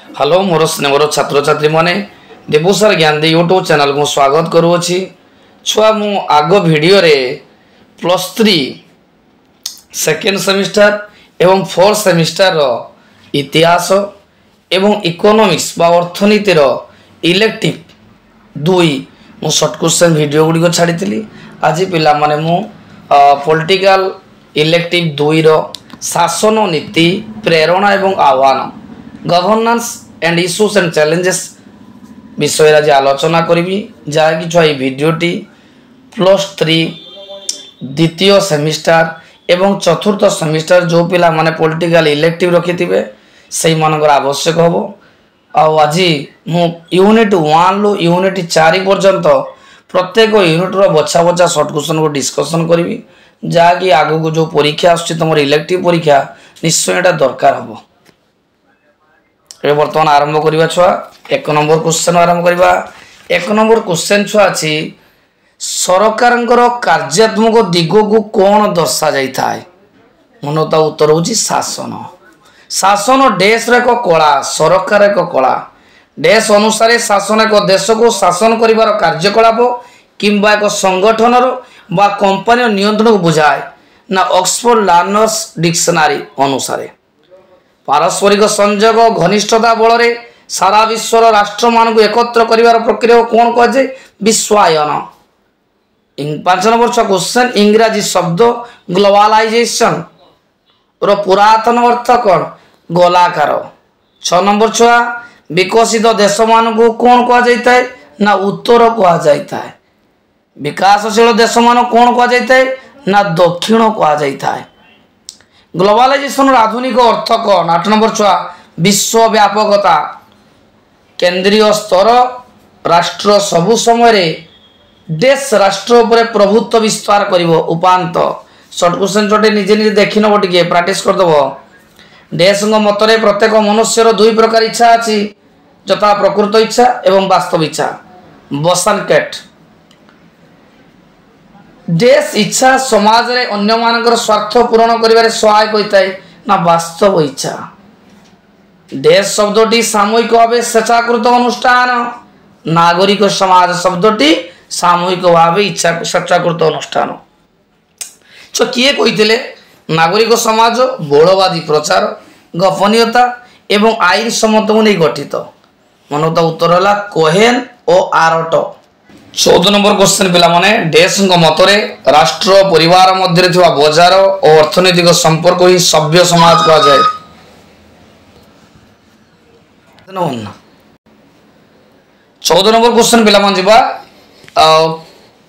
Hello मोर स्नेहर छात्र छात्री मैंने Devsar ज्ञानदी YouTube channel को स्वागत करुँची। छुआ मु आग वीडियो रे +3 सेकेंड सेमिस्टर एवं 4th सेमिस्टर रो इतिहास एवं इकोनॉमिक्स बा अर्थनीतिर इलेक्टिव 2 मु शॉर्ट क्वेश्चन वीडियो गुड़ी छाड़ी। आज पिला माने मु पॉलिटिकल इलेक्टिव 2 रो शासन नीति प्रेरणा एवं आह्वान governance and issues and challenges विषय आज आलोचना करी। जहाँकि छुआ भिडटी +3 द्वितीय सेमिस्टर एवं चतुर्थ सेमिस्टर जो पिला माने पॉलिटिकल इलेक्टिव रखिथिबे सेही मानकर आवश्यक हबो। आज मु यूनिट 1 लु यूनिट 4 पर्यंत प्रत्येक यूनिट रो बछा बछा शॉर्ट क्वेश्चन को डिस्कशन करी। जहाँकि आगु को जो परीक्षा आसुछि तुम इलेक्टिव परीक्षा निश्चय एटा दरकार हबो। बर्तमान आरंभ करवा छुआ 1 नंबर क्वेश्चन आरंभ करवा। 1 नंबर क्वेश्चन छुआ अछि सरकारंकर कार्यात्मक दिग को कौन दर्शा जाई थाए। मनता उत्तर होछि शासन। शासन देश रे को कला सरकार एक कला। देश अनुसार शासन एक देश को शासन करिवार कार्यकलाप किंबा एक संगठन बा कंपनी नियंत्रण को बुझाए ना ऑक्सफोर्ड लर्नर्स डिक्शनरी अनुसार पारस्परिक संयोग घनिष्ठता बल सारा विश्वर राष्ट्र मान को एकत्र करिवार प्रक्रिया कौन कहे विश्वायन। 5 नंबर क्वेश्चन इंग्राजी शब्द ग्लोबलाइजेशन रो पुरातन अर्थ कौन गोलाकार। 6 नंबर छुआ विकसित देश मान को कौन कह जाता है ना उत्तर कह जाता है। विकासशील देश मान कौन कह जाता है ना दक्षिण कह जाता है। ग्लोबलाइजेशन आधुनिक अर्थ कौन। 8 नंबर छुआ विश्व व्यापकता केंद्रीय स्तर राष्ट्र सबु समय देश राष्ट्र उपरे प्रभुत्व विस्तार करिवो उपांत। शॉर्ट क्वेश्चन छोटे निजे निजे देखि नबो टिके प्रैक्टिस कर दबो। देश मतरे प्रत्येक मनुष्यर 2 प्रकार इच्छा अछि जथा प्रकृत इच्छा एवं वास्तव इच्छा। बसनकेट देश इच्छा समाज रे अन्य मानकर स्वार्थ पूरण करिवारे सहायक होइताय ना वास्तव इच्छा। देश शब्दटी सामूहिक भाव स्वेच्छाकृत अनुष्ठान। नागरिक समाज शब्दटी सामूहिक भाव इच्छा स्वेच्छाकृत अनुष्ठान। तो किए कहिथिले नागरिक समाज बौलवादी प्रचार गोपनीयता एवं आईन सम्मत को नहीं गठित। मनता उत्तर है कोहेन और आरट। 14 नंबर क्वेश्चन पिला माने देश मतरे राष्ट्र परिवार मध्य थिबा बजार और अर्थनैतिक संपर्क ही सभ्य समाज कहा जाए। 14 नंबर क्वेश्चन पिला मान जिबा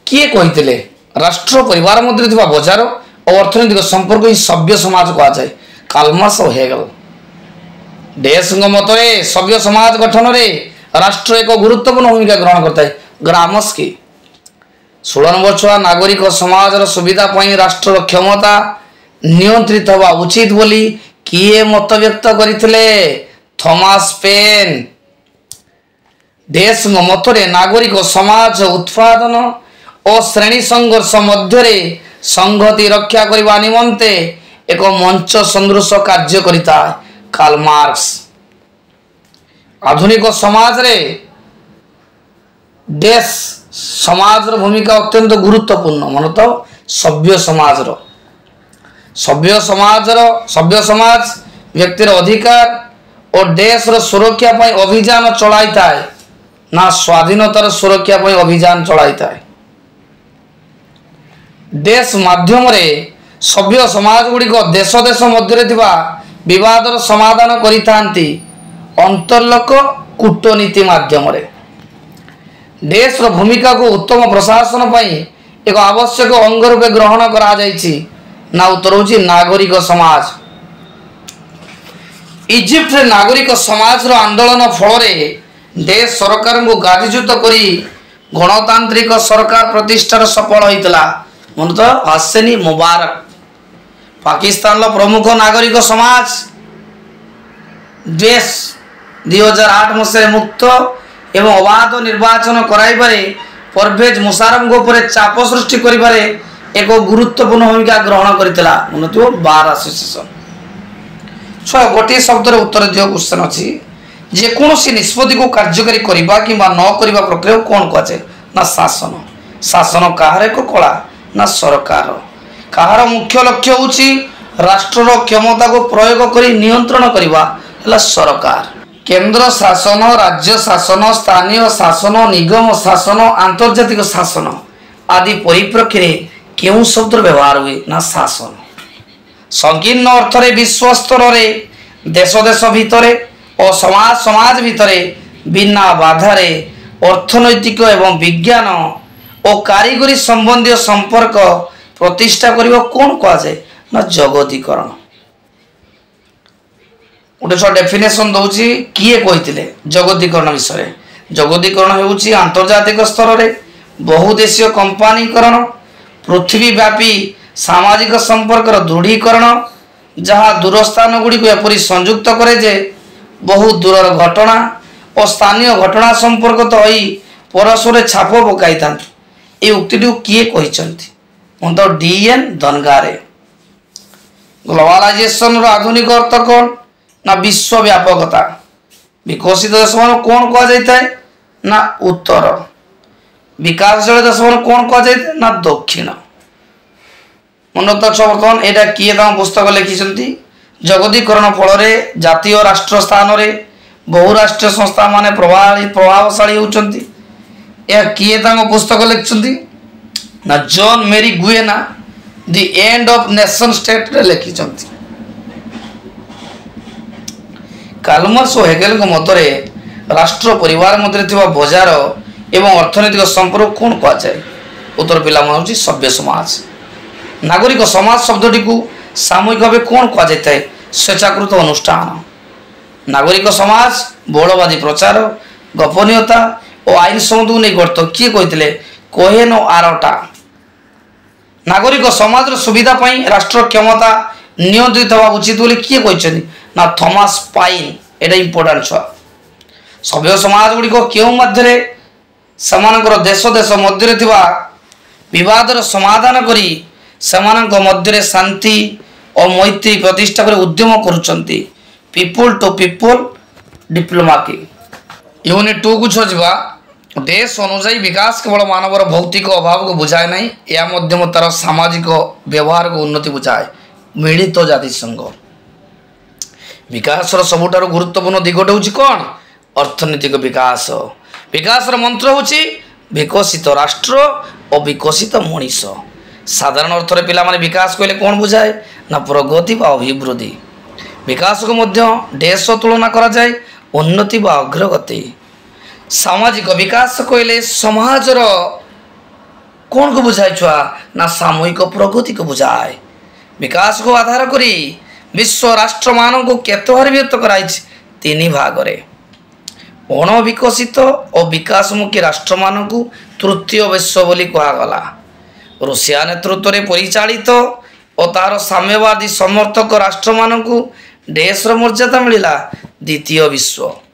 किए कहिथिले राष्ट्र परिवार मध्य थिबा बजार और अर्थनैतिक संपर्क ही सभ्य समाज कहा जाए। कार्लमार्क्स और हेगेल। देश मतरे सभ्य समाज गठन रे राष्ट्र एक गुरुत्वपूर्ण भूमिका ग्रहण करता है। ग्रामस्की। 16 नंबर छुआ नागरिक समाज सुविधा पई राष्ट्र क्षमता नियंत्रित हवा उचित बोली किए मत व्यक्त करथिले थॉमस पेन। देश मतरे नागरिक समाज उत्पादन और श्रेणी संघर्ष मध्य संगति रक्षा करने निमंते एक मंच सदृश कार्य करिता कार्ल मार्क्स। आधुनिक समाज रे देश समाज भूमिका अत्यंत गुरुत्वपूर्ण। मन तो सभ्य समाज व्यक्तिर अधिकार और देश रो सुरक्षा पई अभियान चलाई थाए ना स्वाधीनतार सुरक्षा पई अभियान चलाई थाए। देश माध्यम रे सभ्य समाज गुड़ी को देश देश मध्य विवादर समाधान करिथांती अंतर्लोक कूटनीति माध्यम रे। देश रो भूमिका को उत्तम प्रशासन पई एक आवश्यक अंग रूपे ग्रहण करा जायछि ना उत्तर होछि नागरिक समाज। इजिप्ट रे नागरिक समाज रो आंदोलन फल रे देश सरकार को गादीच्युत करी गणतांत्रिक सरकार प्रतिष्ठार सफल होइतला। मन तो हसनी मुबारक। पाकिस्तान रो प्रमुख नागरिक समाज देश 2008 मसीह मुक्त एवं अबाध निर्वाचन कराइबारे परवेज मुशर्रफ ऊपर चाप सृष्टि करिबारे एक गुरुत्वपूर्ण भूमिका ग्रहण करथिला। मनतो बार एसोसिएशन। 6 गोटे शब्द उत्तर दियो क्वेश्चन अछि ଯେକୌଣସି ନିଷ୍ପତ୍ତି को କାର୍ଯ୍ୟକାରୀ କରିବା କିମ୍ବା ନ କରିବା ପ୍ରକ୍ରିୟାକୁ କ'ଣ କୁହାଯାଏ ନା ଶାସନ। ଶାସନ କାହାର ଏକ କଳା ନା ସରକାର। କାହାର ମୁଖ୍ୟ ଲକ୍ଷ୍ୟ ହେଉଛି ରାଷ୍ଟ୍ରର କ୍ଷମତାକୁ ପ୍ରୟୋଗ କରି ନିୟନ୍ତ୍ରଣ କରିବା ହେଲା ସରକାର। କେନ୍ଦ୍ର ଶାସନ, ରାଜ୍ୟ ଶାସନ, ସ୍ଥାନୀୟ ଶାସନ, ନିଗମ ଶାସନ, ଆନ୍ତର୍ଜାତିକ ଶାସନ ଆଦି ପରିପ୍ରେକ୍ଷୀରେ କେଉଁ ଶବ୍ଦର ବ୍ୟବହାର ହୁଏ ନା ଶାସନ। ସଂକୀର୍ଣ୍ଣ ଅର୍ଥରେ ବିଶ୍ୱ ସ୍ତରରେ ଦେଶ ଦେଶ ଭିତରେ ଓ ସମାଜ ସମାଜ ଭିତରେ ବିନା ବାଧାରେ ଅର୍ଥନୈତିକ ଏବଂ ବିଜ୍ଞାନ ଓ କାରିଗରୀ ସମ୍ବନ୍ଧୀୟ ସମ୍ପର୍କ ପ୍ରତିଷ୍ଠା କରିବା କ'ଣ କୁହାଯାଏ ନା ଜଗତୀକରଣ। ଗୋଟେ ଛୋଟ ଡେଫିନେସନ୍ ଦେଉଛି କିଏ କହିଥିଲେ ଜଗତୀକରଣ ବିଷୟରେ। ଜଗତୀକରଣ ହେଉଛି ଆନ୍ତର୍ଜାତିକ ସ୍ତରରେ ବହୁଦେଶୀୟ କମ୍ପାନୀକରଣ, ପୃଥିବୀବ୍ୟାପୀ ସାମାଜିକ ସମ୍ପର୍କର ଦୃଢ଼ୀକରଣ, ଯାହା ଦୂରସ୍ଥାନ ଗୁଡ଼ିକୁ ଏପରି ସଂଯୁକ୍ତ କରେ ଯେ ବହୁ ଦୂରର ଘଟଣା ଓ ସ୍ଥାନୀୟ ଘଟଣା ସମ୍ପର୍କିତ ହୋଇ ପରସ୍ପରରେ ଛାପ ପକାଇଥାନ୍ତି। এই ଉକ୍ତିଟିକୁ କିଏ କହିଛନ୍ତି ମୁଁ ତ ଡି.ଏନ୍. ଧନଗାରେ। ଗ୍ଲୋବାଲାଇଜେସନର ଆଧୁନିକ ଅର୍ଥ କ'ଣ ନା ବିଶ୍ୱବ୍ୟାପକତା। ବିକଶିତ ଦେଶମାନଙ୍କୁ କ'ଣ କୁହାଯାଇଥାଏ ନା ଉତ୍ତର। ବିକାଶଶୀଳ ଦେଶମାନଙ୍କୁ କ'ଣ କୁହାଯାଇଥାଏ ନା ଦକ୍ଷିଣ। ମନେ ରଖ ବର୍ତ୍ତମାନ ଏଇଟା କିଏ ତାଙ୍କ ପୁସ୍ତକ ଲେଖିଛନ୍ତି। ଜଗତୀକରଣ ଫଳରେ ଜାତୀୟ ରାଷ୍ଟ୍ର ସ୍ଥାନରେ ବହୁରାଷ୍ଟ୍ରୀୟ ସଂସ୍ଥା ମାନେ ପ୍ରଭାବଶାଳୀ ହେଉଛନ୍ତି। ଏହା କିଏ ତାଙ୍କ ପୁସ୍ତକ ଲେଖିଛନ୍ତି ନା ଜନ୍ ମେରି ଗୁଏନା ଦି ଏଣ୍ଡ ଅଫ୍ ନେସନ୍ ଷ୍ଟେଟ୍ରେ ଲେଖିଛନ୍ତି। କାଲମାର୍ସ ଓ ହେଗେଲଙ୍କ ମତରେ ରାଷ୍ଟ୍ର ପରିବାର ମଧ୍ୟରେ ଥିବା ବଜାର ଏବଂ ଅର୍ଥନୈତିକ ସମ୍ପର୍କ କ'ଣ କୁହାଯାଏ। ଉତ୍ତର ପିଲାମାନେ ହେଉଛି ସଭ୍ୟ ସମାଜ। ନାଗରିକ ସମାଜ ଶବ୍ଦଟିକୁ ସାମୂହିକ ଭାବେ କ'ଣ କୁହାଯାଇଥାଏ ସ୍ୱେଚ୍ଛାକୃତ ଅନୁଷ୍ଠାନ। ନାଗରିକ ସମାଜ ବହୁଳବାଦୀ ପ୍ରଚାର, ଗୋପନୀୟତା ଓ ଆଇନ ସମ୍ବନ୍ଧକୁ ନେଇ ଗଠିତ। କିଏ କହିଥିଲେ କୋହେନ ଓ ଆରଟା। ନାଗରିକ ସମାଜର ସୁବିଧା ପାଇଁ ରାଷ୍ଟ୍ର କ୍ଷମତା ନିୟନ୍ତ୍ରିତ ହେବା ଉଚିତ ବୋଲି କିଏ କହିଛନ୍ତି ନା ଥମାସ ପାଇନ୍। ଏଇଟା ଇମ୍ପୋର୍ଟାଣ୍ଟ ଛୁଆ। ସଭ୍ୟ ସମାଜ ଗୁଡ଼ିକ କେଉଁ ମଧ୍ୟରେ ସେମାନଙ୍କର ଦେଶ ଦେଶ ମଧ୍ୟରେ ଥିବା ବିବାଦର ସମାଧାନ କରି ସେମାନଙ୍କ ମଧ୍ୟରେ ଶାନ୍ତି ଓ ମୈତ୍ରୀ ପ୍ରତିଷ୍ଠା କରି ଉଦ୍ୟମ କରୁଛନ୍ତି। People to people diplomacy. Unit 2 କୁ ଯିବା। ଦେଶ ଅନୁଯାୟୀ ବିକାଶ କେବଳ ମାନବର ଭୌତିକ ଅଭାବକୁ ବୁଝାଏ ନାହିଁ, ଏହା ମଧ୍ୟ ତାର ସାମାଜିକ ବ୍ୟବହାରକୁ ଉନ୍ନତି ବୁଝାଏ। ମିଳିତ ଜାତିସଂଘ। ବିକାଶର ସବୁଠାରୁ ଗୁରୁତ୍ୱପୂର୍ଣ୍ଣ ଦିଗଟି ହେଉଛି କ'ଣ ଅର୍ଥନୈତିକ ବିକାଶ। ବିକାଶର ମନ୍ତ୍ର ହେଉଛି ବିକଶିତ ରାଷ୍ଟ୍ର ଓ ବିକଶିତ ମଣିଷ। ସାଧାରଣ ଅର୍ଥରେ ପିଲାମାନେ ବିକାଶ କହିଲେ କ'ଣ ବୁଝାଏ ନା ପ୍ରଗତି ବା ଅଭିବୃଦ୍ଧି। ବିକାଶକୁ ମଧ୍ୟ ଦେଶ ତୁଳନା କରାଯାଏ ଉନ୍ନତି ବା ଅଗ୍ରଗତି। ସାମାଜିକ ବିକାଶ କହିଲେ ସମାଜର କ'ଣକୁ ବୁଝାଏ ଛୁଆ ନା ସାମୂହିକ ପ୍ରଗତିକୁ ବୁଝାଏ। ବିକାଶକୁ ଆଧାର କରି ବିଶ୍ୱ ରାଷ୍ଟ୍ରମାନଙ୍କୁ କେତେ ଭାବରେ ବିଭକ୍ତ କରାଯାଇଛି 3 ଭାଗରେ। ଅଣବିକଶିତ ଓ ବିକାଶମୁଖୀ ରାଷ୍ଟ୍ରମାନଙ୍କୁ ତୃତୀୟ ବିଶ୍ୱ ବୋଲି କୁହାଗଲା। ରୁଷିଆ ନେତୃତ୍ୱରେ ପରିଚାଳିତ ଓ ତାହାର ସାମ୍ୟବାଦୀ ସମର୍ଥକ ରାଷ୍ଟ୍ରମାନଙ୍କୁ ଦେଶର ମର୍ଯ୍ୟାଦା ମିଳିଲା ଦ୍ୱିତୀୟ ବିଶ୍ୱ।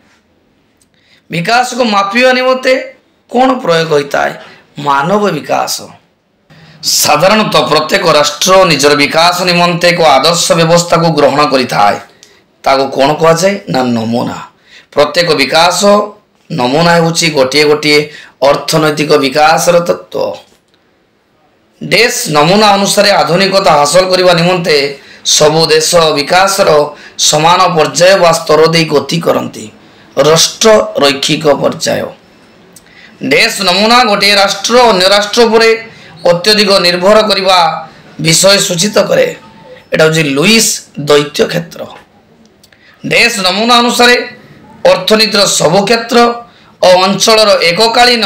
ବିକାଶକୁ ମାପିବା ନିମନ୍ତେ କ'ଣ ପ୍ରୟୋଗ ହୋଇଥାଏ ମାନବ ବିକାଶ। ସାଧାରଣତଃ ପ୍ରତ୍ୟେକ ରାଷ୍ଟ୍ର ନିଜର ବିକାଶ ନିମନ୍ତେ ଏକ ଆଦର୍ଶ ବ୍ୟବସ୍ଥାକୁ ଗ୍ରହଣ କରିଥାଏ। ତାକୁ କ'ଣ କୁହାଯାଏ ନା ନମୁନା। ପ୍ରତ୍ୟେକ ବିକାଶ ନମୁନା ହେଉଛି ଗୋଟିଏ ଗୋଟିଏ ଅର୍ଥନୈତିକ ବିକାଶର ତତ୍ତ୍ୱ। ଦେଶ ନମୁନା ଅନୁସାରେ ଆଧୁନିକତା ହାସଲ କରିବା ନିମନ୍ତେ ସବୁ ଦେଶ ବିକାଶର ସମାନ ପର୍ଯ୍ୟାୟ ବା ସ୍ତର ଦେଇ ଗତି କରନ୍ତି। ରାଷ୍ଟ୍ର ରୈଖିକ ପର୍ଯ୍ୟାୟ। ଦେଶ ନମୁନା ଗୋଟିଏ ରାଷ୍ଟ୍ର ଅନ୍ୟ ରାଷ୍ଟ୍ର ଉପରେ ଅତ୍ୟଧିକ ନିର୍ଭର କରିବା ବିଷୟ ସୂଚିତ କରେ। ଏଟା ହେଉଛି ଲୁଇସ୍ ଦ୍ୱୈତ କ୍ଷେତ୍ର। ଦେଶ ନମୁନା ଅନୁସାରେ ଅର୍ଥନୀତିର ସବୁ କ୍ଷେତ୍ର ଓ ଅଞ୍ଚଳର ଏକକାଳୀନ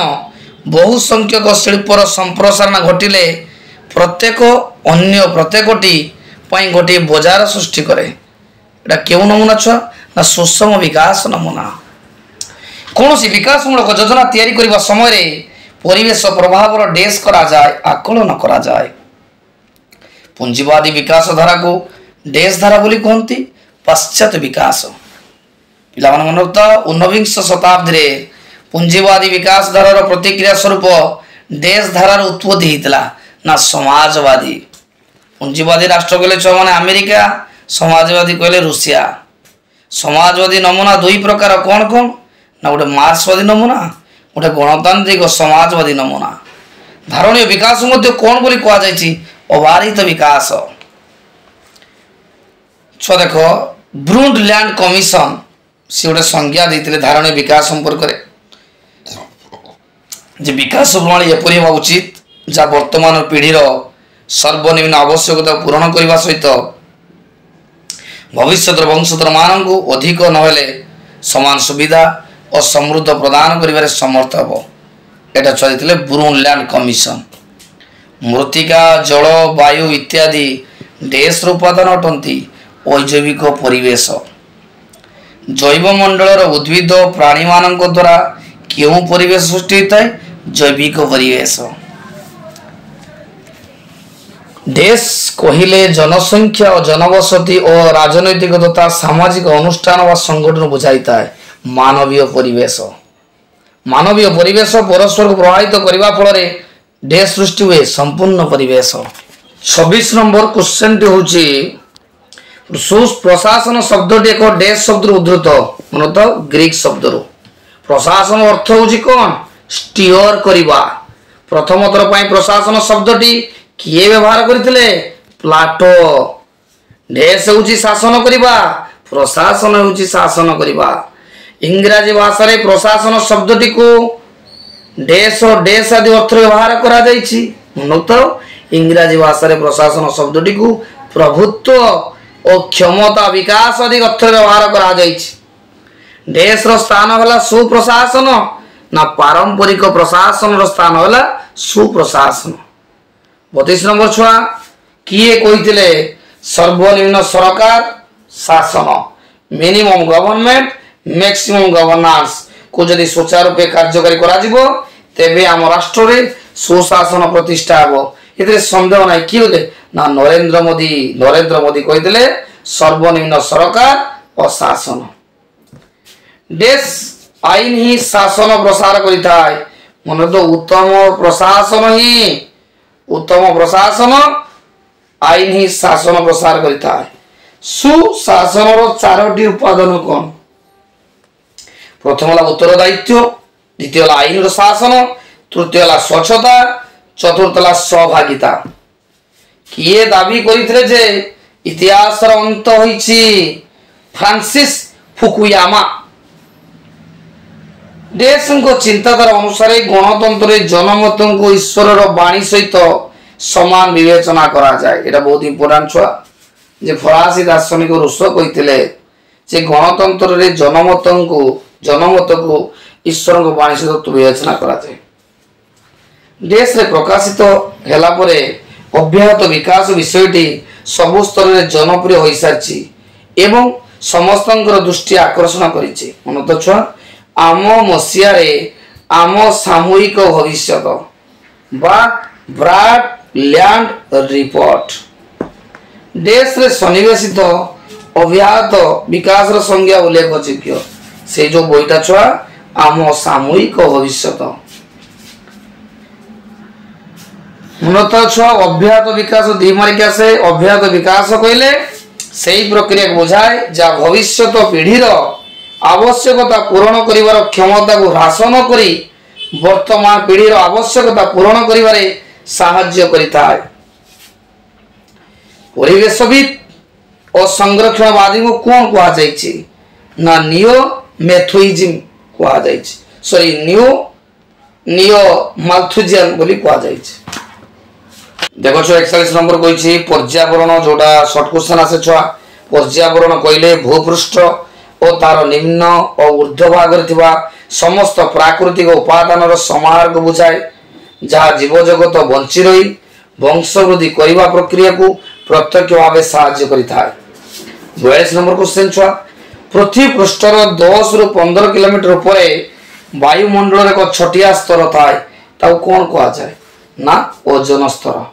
ବହୁ ସଂଖ୍ୟକ ଶିଳ୍ପର ସମ୍ପ୍ରସାରଣ ଘଟିଲେ ପ୍ରତ୍ୟେକ ଅନ୍ୟ ପ୍ରତ୍ୟେକଟି ପାଇଁ ଗୋଟିଏ ବଜାର ସୃଷ୍ଟି କରେ। ଏଟା କେଉଁ ନମୁନା ଛୁଆ ନା ସୁଷମ ବିକାଶ ନମୁନା। କୌଣସି ବିକାଶମୂଳକ ଯୋଜନା ତିଆରି କରିବା ସମୟରେ ପରିବେଶ ପ୍ରଭାବର ଡେସ୍ କରାଯାଏ ଆକଳନ କରାଯାଏ। ପୁଞ୍ଜିବାଦୀ ବିକାଶ ଧାରାକୁ ଡେସ୍ ଧାରା ବୋଲି କୁହନ୍ତି ପାଶ୍ଚାତ୍ୟ ବିକାଶ। ପିଲାମାନେ ମନେ ରଖୁଥାଅ 19ବିଂଶ ଶତାବ୍ଦୀରେ ପୁଞ୍ଜିବାଦୀ ବିକାଶ ଧାରାର ପ୍ରତିକ୍ରିୟା ସ୍ୱରୂପ ଡେସ୍ ଧାରାର ଉତ୍ପତ୍ତି ହେଇଥିଲା ନା ସମାଜବାଦୀ। ପୁଞ୍ଜିବାଦୀ ରାଷ୍ଟ୍ର କହିଲେ ଛୁଆମାନେ ଆମେରିକା, ସମାଜବାଦୀ କହିଲେ ରୁଷିଆ। समाजवादी नमूना दुई प्रकार कौन कौन ना गोटे मार्क्सवादी नमूना गोटे गणतांत्रिक समाजवादी नमूना। धारणीय विकास मध्य कौन बोली कह जायछि अबारित विकास। छो देख ब्रुंडलैंड कमिशन से गोटे संज्ञा देते धारणीय विकास संपर्क में जे विकास प्रणाली एपरी होगा उचित जहाँ वर्तमान पीढ़ीर सर्वनिम्न आवश्यकता पूरण करने सहित भविष्य वंशधर मान अधिक नहेले समान सुविधा और समृद्ध प्रदान कर समर्थ हम। यहाँ चलते ब्रुंडलैंड कमिशन। मृत्तिका जल वायु इत्यादि देश उपादान अटंती अजैविक परिवेश। जैवमंडल उद्भिद प्राणी मान द्वारा क्यों परिवेश सृष्टि होता है जैविक परिवेश। देश कहले जनसंख्या और जनबसति और राजनैतिक तथा सामाजिक अनुष्ठान व संगठन बुझाई था मानवीय परिवेश। मानवीय परिवेश परस्पर को प्रभावित करने फल देश सृष्टि हुए संपूर्ण परिवेश। 26 नंबर क्वेश्चन टी हूँ सुप्रशासन शब्द एक देश शब्द उद्धृत मन तो ग्रीक शब्द प्रशासन अर्थ हूँ कौन स्टीयर करवा। प्रथम थर पर प्रशासन शब्दटी किए व्यवहार करते प्लाटो। देश हूँ शासन करवा प्रशासन हूँ शासन करवा। इंग्राजी भाषा रे प्रशासन शब्दटी को देश और देश आदि अर्थ व्यवहार करा जायछि। तो इंग्राजी भाषा रे प्रशासन शब्दटी को प्रभुत्व और क्षमता विकास आदि अर्थ व्यवहार करा जायछि। देश रो स्थान होला सुप्रशासन ना पारंपरिक प्रशासन रो स्थान होला सुप्रशासन। 32 नंबर छुआ किए कहिथिले सर्वनिम्न सरकार शासन मिनिमम गवर्नमेंट मैक्सिमम गवर्नेंस को जदि सुचारू कार्यकारी करा जिवो तेबे आम राष्ट्र रे सुशासन प्रतिष्ठा हो। एते संदेह नाही कि होते ना नरेंद्र मोदी कहिथिले सर्वनिम्न सरकार और शासन। देश आईन ही शासन प्रसार करिथाय मन तो उत्तम प्रशासन आईन ही शासन प्रसार करिथाय। सुशासन रो चारोटी उपादान कौन प्रथम है उत्तरदायित्व द्वितीय है आईन रो शासन तृतीय है स्वच्छता चतुर्थ है सहभागिता। किए दाबी करथिले जे इतिहास रो अंत होईछि फ्रांसिस फुकुयामा। देश को चिंताधारा अनुसार गणतंत्र जनमत को ईश्वर वाणी सहित समान विवेचना करा जाए। ये बहुत इंपोर्टाट छुआ जे फरासी दार्शनिक रूसो कहते गणतंत्र जनमत को ईश्वर वाणी सहित विवेचना करा जाए। देश रे प्रकाशित होला परे अव्याहत विकास विषयटी सबु स्तर में जनप्रिय हो सारी एवं समस्त दृष्टि आकर्षण करिछि। मन तो छुआ आम मसीहारे आम सामूहिक भविष्य बा ब्रॉडलैंड रिपोर्ट देश रे सन्निवेशित अव्याहत विकास संज्ञा उल्लेख योग्य से जो बईटा छुआ आम सामूहिक भविष्य मन छुआ अव्याहत विकास दी मारिक आसे। अव्याहत विकास कहले से प्रक्रिया बुझाए जहाँ भविष्य पीढ़ीर आवश्यकता पूरण करिवार क्षमता को ह्रास न करी वर्तमान पीढ़ीर आवश्यकता पूरण करिवारे साहाय्य करिताय। परिवेशविद और संरक्षणवादी को कौन कहा जायछि ना नियो मैथुइज्म कहा जायछि सॉरी नियो माल्थुजियन बोली कहा जायछि। देखो 41 नंबर कहिछि पर्यावरण जोटा शॉर्ट क्वेश्चन आसे छुआ। पर्यावरण कहले भूपृष्ठ और तार निम्न और ऊर्ध्व भाग समस्त प्राकृतिक उपादान समाहार को बुझाए जहाँ जीव जगत बंची रही वंशवृद्धि करने प्रक्रिया को प्रत्यक्ष भाव साहाय्य करिथाय। 42 नंबर क्वेश्चन छुआ पृथ्वी पृष्ठर 10 रु 15 किलोमीटर ऊपर वायुमंडल एक छटिया स्तर थाए ताऊ कौन कहा जाए ना ओजोन स्तर।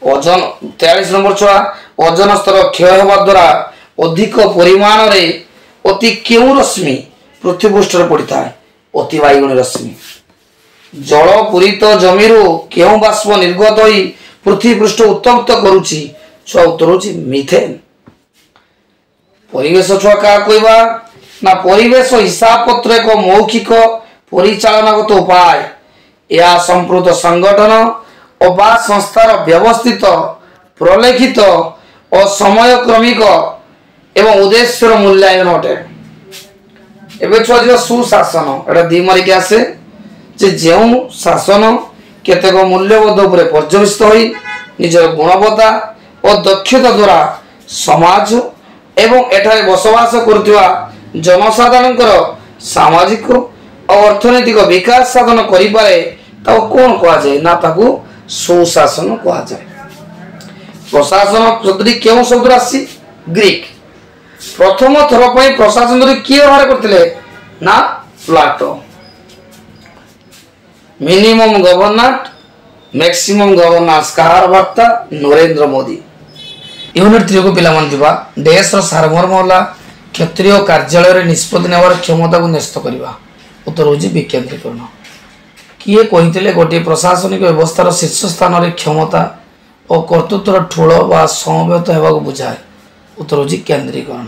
ओजोन 43 नंबर छुआ ओजोन स्तर क्षय होगा द्वारा अधिक परिमाण रे अति क्यों रश्मि पृथ्वी पृष्ठ पड़ता है अति वायुगुणी रश्मि। जल पूरित जमीरू क्यों बाष्प निर्गत होई पृथ्वी पृष्ठ उत्तप्त करुछि छुआ उत्तर होछि मिथेन। परिवेश छुआ क्या कहवा ना परिवेश हिसाब पत्र एक मौखिक परिचालनागत उपाय या संप्रत संगठन और बा संस्थार व्यवस्थित प्रलेखित और समय क्रमिक एवं उद्देश्य मूल्यांकन अटे। एवं छुआ जो सुशासन एटा दी मारिक आसे जो शासन केतेक मूल्यबोध उपर पर्यवेसित हो निजर गुणवत्ता और दक्षता द्वारा समाज एवं एठारे बसवास करुवा जनसाधारण सामाजिक और अर्थनैतिक विकास साधन करिपारे कौन कहुए ना ताकू सुशासन कहुए। प्रशासन शब्द क्यों शब्द आसी ग्रीक प्रथम थर पर प्रशासन किए बाहर करते ना प्लाटो। मिनिमम गवर्नमेंट मैक्सिमम गवर्नेंस कहार वार्ता नरेंद्र मोदी। यूनिट 3 को पिला मन दिबा देश रो सारमर्म होला क्षेत्रीय कार्यालय निष्पत्ति नेवार क्षमता को न्यस्त करबा। उत्तर होजी विकेंद्रीकरण। किए कहितले गोटे प्रशासनिक व्यवस्थार शीर्ष स्थान रे क्षमता और कर्तृत्वर ठूल बा समवेत हेबा को बुझाए। उत्तर होजी केंद्रीकरण।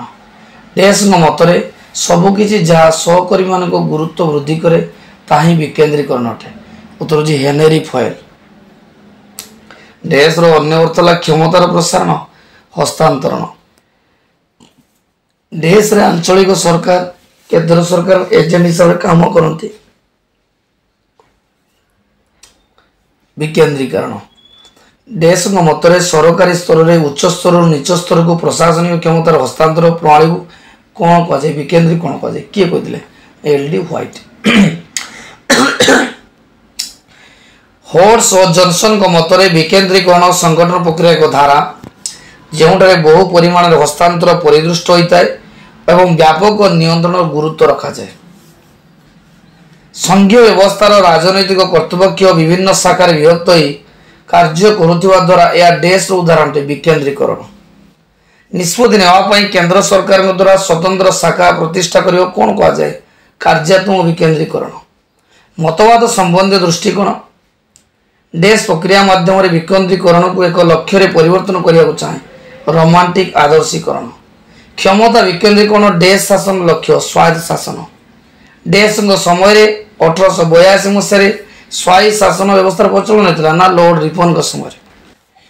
देश मतरे सबकिछि जहाँ सहकर्मी मान गुरुत्व वृद्धि करे ताही विकेंद्रीकरण अटे। उत्तर होजी हेनरी फॉयल। देश रो अन्य अर्थला क्षमतार प्रसारण हस्तांतरण। देश रे आंचलिक सरकार केंद्र सरकार एजेंट हिसाब से काम करती। विकेंद्रीकरण देश मतरे सरकारी स्तर में उच्च स्तर नीच स्तर को प्रशासनिक क्षमतार हस्तांतर प्रणाली को कौन कहुए विकेंद्रीकरण कहुए। किए कहते एल डी व्हाइट। होर्स और जॉनसन मतरे विकेंद्रीकरण संगठन प्रक्रिया एक धारा जोटे बहु परिमाण हस्तांतर परिदृष्ट होता है एवं व्यापक नियंत्रण गुरुत्व रखा जाए। संघीय व्यवस्थार राजनैतिक कर्तृपक्ष विभिन्न शाखार विभक्त हो कार्य करुवा द्वारा यह देश उदाहरण विकेंद्रीकरण। निष्पत्ति नेवाई केंद्र सरकार द्वारा स्वतंत्र शाखा प्रतिष्ठा कर कौन कहुए कार्यात्मक विकेंद्रीकरण। मतवाद संबंधी दृष्टिकोण देश प्रक्रिया माध्यम विकेंद्रीकरण को एक लक्ष्य परिवर्तन करने चाहे रोमांटिक आदर्शीकरण। क्षमता विकेंद्रीकरण देश शासन लक्ष्य स्वायत्त शासन। देश समय 1882 मसीह स्वायत्त शासन व्यवस्था प्रचलन होता ना लॉर्ड रिपन समय।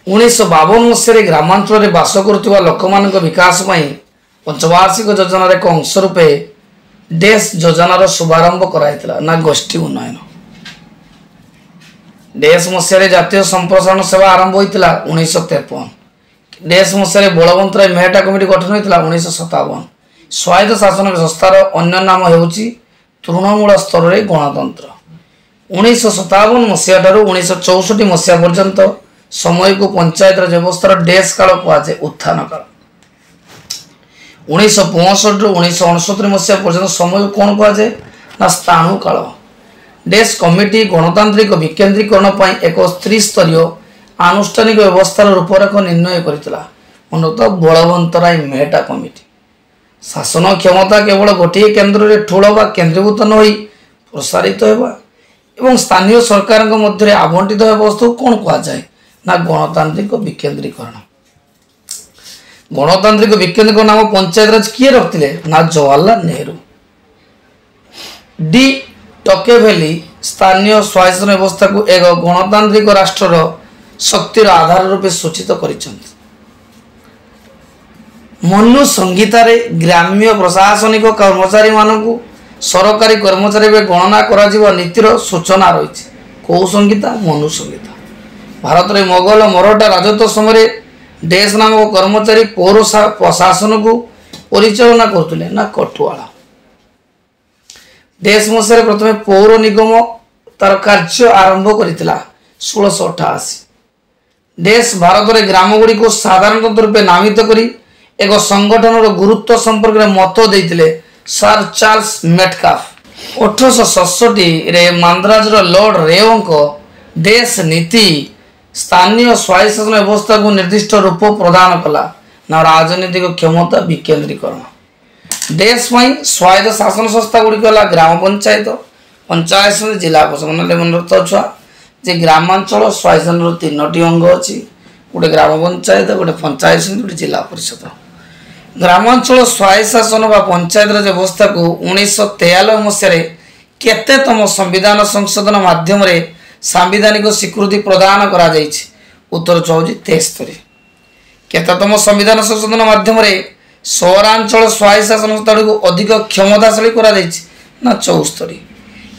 1952 मसीह ग्रामांचल बास करुवा लोक विकास पंचवार्षिक योजनार एक अंश रूपे देश योजनार शुभारंभ कराइला ना गोष्ठी उन्नयन। देश मसीह जातीय संप्रसारण सेवा आरंभ होता 1953। देश मसीह बलवंतराय मेहटा कमिटी गठन होता 1957। स्वायत्त शासन संस्थार अन्य नाम होउची तृणमूल स्तर में गणतंत्र। 1957 मसीहा 1964 मसीहा पर्यंत समय को पंचायत राज व्यवस्थार देश काल कहुए उत्थान काल। 1965 1969 मसीहा पर्यंत समय कौन कहुए ना स्थाणु काल। देश कमिटी गणतांत्रिक विकेंद्रीकरण पर एक त्रिस्तरीय आनुष्ठानिक व्यवस्थार रूपरेख निर्णय करथिला मनोत बलवंतराय मेहटा कमिटी। शासन क्षमता केवल गोटे केन्द्र में ठूल बा केन्द्रीभूत न होई प्रसारित होगा एवं स्थानीय सरकार मध्य आवंटित वस्तु कौन कहुए ना गणतांत्रिक विकेंद्रीकरण। गणतांत्रिक विकेंद्रीकरण नाम पंचायत राज किए रखते ना जवाहरलाल नेहरू। डी टकेभेली स्थानीय स्वायत्त व्यवस्था को एक गणतांत्रिक राष्ट्र शक्तिर आधार रूपे सूचित करिसेंति। मनु संहिता रे ग्राम्य प्रशासनिक कर्मचारी मानकु सरकारी कर्मचारी गणना करा नीतिर सूचना रही। कौ संहिता मनु संहिता। भारत में मोगल मराठा राजत्व समय देश नामक कर्मचारी पौर प्रशासन को परिचालना करते ना कठुआला। देश मसीह प्रथम पौर निगम तार कार्य आरंभ करथिला 1688। देश भारत में ग्राम गुड़ी को साधारण रूपे नामित करी एक संगठन गुरुत्व संपर्क में मत देते सर चार्ल्स मेटकाफ। 1867 मांद्राज लॉर्ड रेव देश नीति स्थानीय स्वायत्त शासन व्यवस्था को निर्दिष्ट रूप प्रदान कला ना राजनीतिक क्षमता विकेंद्रीकरण। देश में स्वायत्त शासन संस्था गुड़िक ग्राम पंचायत पंचायत समिति जिला परिषद मन रखता छुआ जे ग्रामांचल स्वायत्त शासन 3टी अंग अच्छी गोटे ग्राम पंचायत गोटे पंचायत समिति गोटे जिला परिषद। ग्रामांचल स्वायत्त शासन व पंचायत राज व्यवस्था को 1993 मसीह केतेतम संविधान संशोधन माध्यम सांविधानिक स्वीकृति प्रदान करा जायछि। उत्तर चाहूँगी 73 केतेतम संविधान संशोधन माध्यम सहरांचल स्वायत्त शासन संस्था को अधिक क्षमताशाली करा जायछि ना 74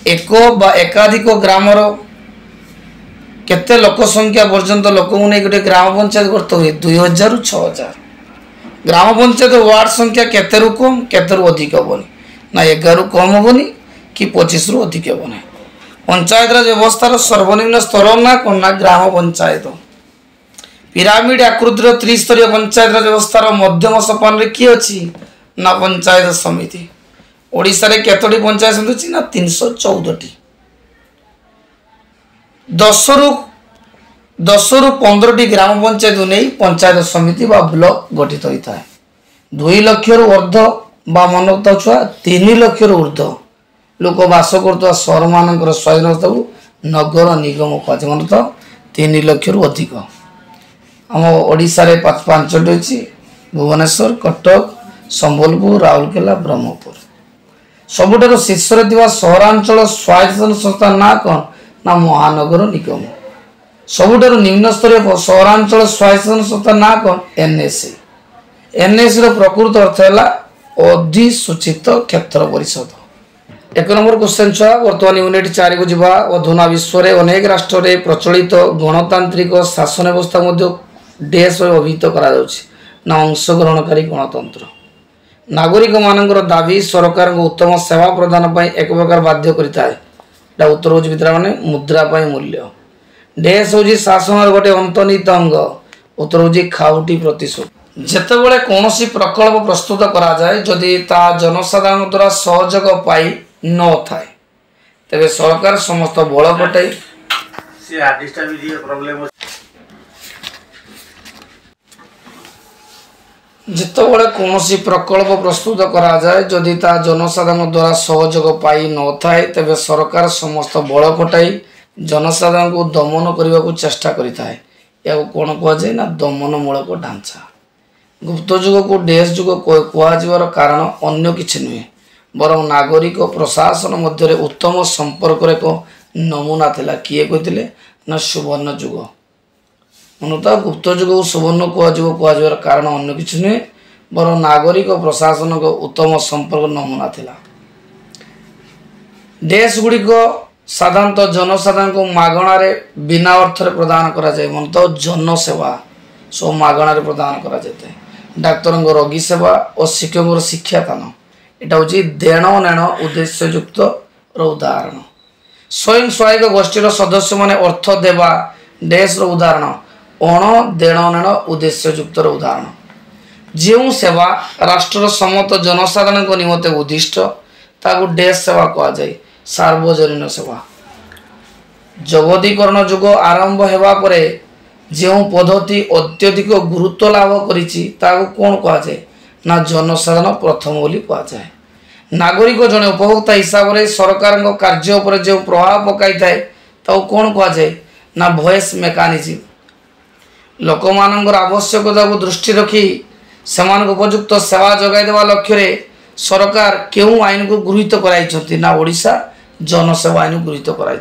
एक बा एकाधिक ग्रामर केते लोक संख्या पर्यंत लोक नहीं गोटे ग्राम पंचायत करते हुए 2000 रु 6000 ग्राम पंचायत वार्ड संख्या केते रु कम केते रु अधिक हेनी ना 11 रु कम हेनी कि 25 रु अधिक हेनी। पंचायत राज व्यवस्थार सर्वनिम्न स्तर ना कौन ना ग्राम पंचायत। पिरामिड आकृतिर त्रिस्तरीय पंचायत राज व्यवस्थार मध्यम सोपान रे किए अछि ना पंचायत समिति। ओडिशा रे केतोटी पंचायत समिति अछि ना 314टी। 10 रु 15टी ग्राम पंचायत नहीं पंचायत समिति बा ब्लॉक गठित होता है। 2 लाख रु ऊर्ध्व बा मनोता छुआ 3 लाख रु ऊर्ध्व लोक बास कर सहर मान स्वाधीनता को नगर निगम कह 3 लाख रु अधिक। आम ओडिशा रे 5टी अच्छी भुवनेश्वर कटक संबलपुर राउरकेला ब्रह्मपुर। सबुठार शीर्ष सहरांचल स्वायत्त संस्था ना कौन ना महानगर निगम। सबुठार निम्न स्तरीय सहरांचल स्वायत्त संस्था ना कौन एनएसए। एनएसए प्रकृत अर्थ है अधिसूचित क्षेत्र परिषद। 1 नंबर क्वेश्चन छुआ बर्तमान यूनिट 4 को जीवा। अधुना विश्व रे अनेक राष्ट्र रे प्रचलित गणतांत्रिक शासन व्यवस्था देश अभिहित करा ना अंशग्रहणकारी गणतंत्र। नागरिक मानकर दाबी सरकार को उत्तम सेवा प्रदान पर एक प्रकार बाध्य करता है। उत्तर हूँ मित्र माने मुद्रा मूल्य। देश हूँ शासन गोटे अंतर्निहित अंग। उत्तर हूँ खाउटी प्रतिशोध। जितेबाला कौन प्रकल्प प्रस्तुत करा जाए जदि ता जनसाधारण द्वारा सहयोग पाई न थाए तेरे सरकार समस्त बल पटाई जितेबाला कौन प्रकल्प प्रस्तुत करा जाए जदि ता जनसाधारण द्वारा सहयोग पाई न थाए तेरे सरकार समस्त बल पटाई जनसाधारण को दमन करने को चेष्टा करता है। या कौन कहुए ना दमनमूलक ढांचा। गुप्त जुग को डेस जुग कहुवर कारण अन्य किसी नुहे बर नागरिक प्रशासन मध्य उत्तम संपर्क एक नमूना थिला। किए कहते ना सुवर्ण जुग मनता गुप्त जुग को सुवर्ण कहुवर कारण अन्य किसी नुहे बर नागरिक प्रशासन को उत्तम संपर्क नमूना थिला। देश गुड़िक साधारणतः जनसाधारण को मागणार बिना अर्थ प्रदान करा जाए मनता जनसेवा सब मागणार प्रदान करा जाए। डाक्तर रोगी सेवा और शिक्षक शिक्षादान यहाँ हूँ देण नेण उद्देश्ययुक्त उदाहरण। स्वयं सहायक गोष्ठीर सदस्य माने अर्थ देवा देश उदाहरण अण देण नेण उद्देश्ययुक्त उदाहरण। जो सेवा राष्ट्र समस्त जनसाधारण को निमंते उद्दिष्ट ताकू देश सेवा कह जाए। सार्वजनीन सेवा जगदीकरण जुग आरंभ होगा परे जो पद्धति अत्यधिक गुरुत्व लाभ करिछि ताकू कौन कह जाए ना जनसाधारण प्रथम बोली कह जाए। नागरिक जड़े उपभोक्ता हिसाब से सरकार कार्य उपर जो प्रभाव पकाई थाए ताकू कौन कह जाए ना वॉइस मेकानिज्म। लोक मानकर आवश्यकता को दृष्टि रखी सेमान उपयुक्त सेवा जगाई देवा लक्ष्य सरकार केउ आईन को गृहीत कराई ना ओडिशा जनसेवा आईन गृहीत कराई।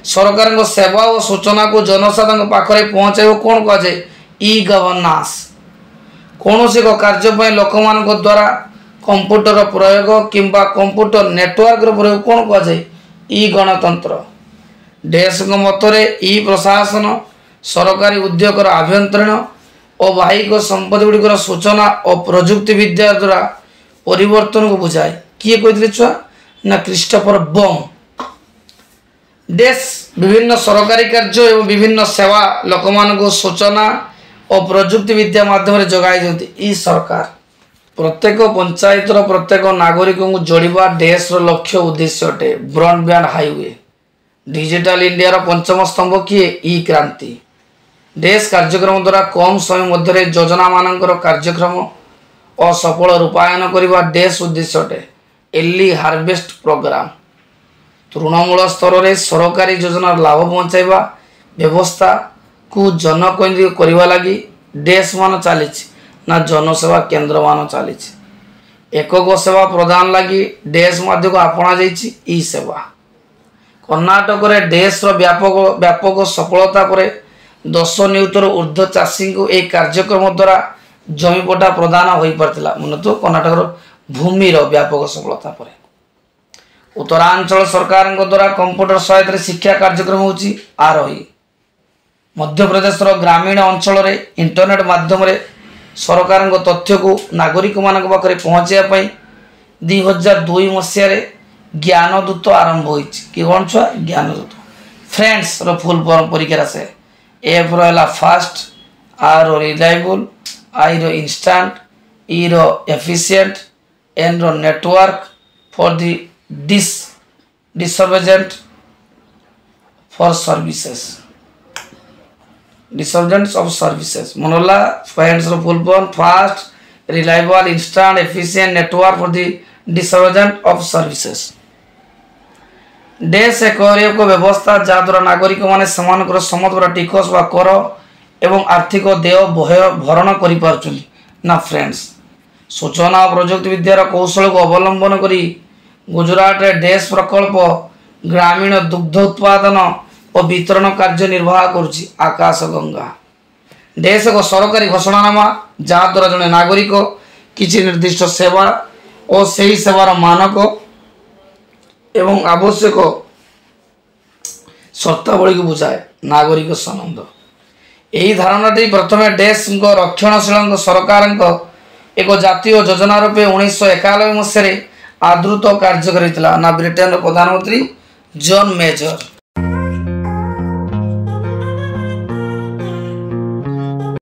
सरकार सेवा और सूचना को जनसाधारण पाखे पहुँचाइब कौन कह जाए ई गवर्नांस। कौन सी कार्य लोक मान द्वारा कंप्यूटर प्रयोग किंबा कंप्यूटर नेटवर्क प्रयोग कौन कह जाए ई गणतंत्र। देश मतरे ई प्रशासन सरकारी उद्योग आभ्यंतरीण और बाहिक संपत्ति गुड़िकर सूचना और प्रजुक्ति विद्या द्वारा परिवर्तन को बुझाए। किए कहते छुआ ना क्रिस्टोफर बम। देश विभिन्न सरकारी कार्य एवं विभिन्न सेवा लोक मान को सूचना और प्रजुक्ति विद्या माध्यम जगाई देती ई सरकार। प्रत्येक पंचायतर प्रत्येक नागरिक को जोड़वा देश लक्ष्य उद्देश्य अटे। ब्रॉडबैंड हाईवे डिजिटल इंडिया पंचम स्तंभ किए ई क्रांति। देश कार्यक्रम द्वारा कम समय मध्य योजना मानकर कार्यक्रम और सफल रूपायन करने देश उद्देश्य अटे। एर्ली हार्वेस्ट प्रोग्राम तृणमूल स्तर में सरकारी योजना लाभ पहुँचाइबा व्यवस्था को जनकेन्द्रित करने लगी देश मान चली ना जनसेवा केन्द्र मान चली एकक सेवा प्रदान लगी डेस मध्य को आपणा जाइछि ई सेवा। कर्णाटक रे डेस रो व्यापक सफलता पर 10 नियुतर ऊर्ध्व चाषी को एक कार्यक्रम द्वारा जमीपटा प्रदान हो पार्थिला। मन तो कर्णाटक भूमि रो व्यापक सफलता पर उत्तरांचल सरकार द्वारा कंप्यूटर सहायता शिक्षा कार्यक्रम होची आरोही। मध्य प्रदेश ग्रामीण अंचल रे इंटरनेट माध्यम रे सरकार तथ्य को नागरिक मान पाखे पहुँचापी 2002 मसीह ज्ञानदूत आरंभ हो कौन छुआ ज्ञानदूत फ्रेंड्स रो फुल फॉर्म परीक्षा से एफ रहा फास्ट आर रो रिलायबल आई रो इंस्टांट ई रो एफिशिएंट एन रो network for the disbursement for services disbursements of services मनोला फ्रेंड्स रो full form fast reliable instant efficient network for the disbursement of services. डेस एक व्यवस्था जहाद्वारा नागरिक माने समानकर समग्र टिकस वा कर एवं आर्थिक देय भरण कर ना फ्रेंड्स। सूचना और प्रजुक्ति विद्यार कौशल को अवलंबन करी गुजरात रे डेस प्रकल्प ग्रामीण दुग्ध उत्पादन और वितरण कार्य निर्वाह करुछि आकाश गंगा। डेस एक सरकारी घोषणानामा जहाद्वारा जड़े नागरिक किसी निर्दिष्ट सेवा और सही सेवार मानक एवं आवश्यक शर्तावली को बुझाए नागरिक सनंद। यही धारणाटी प्रथम डेस रक्षणशील सरकार एक जातीय योजना रूपे 1991 मसीह आदृत कार्यकारी ना ब्रिटेन प्रधानमंत्री जॉन मेजर।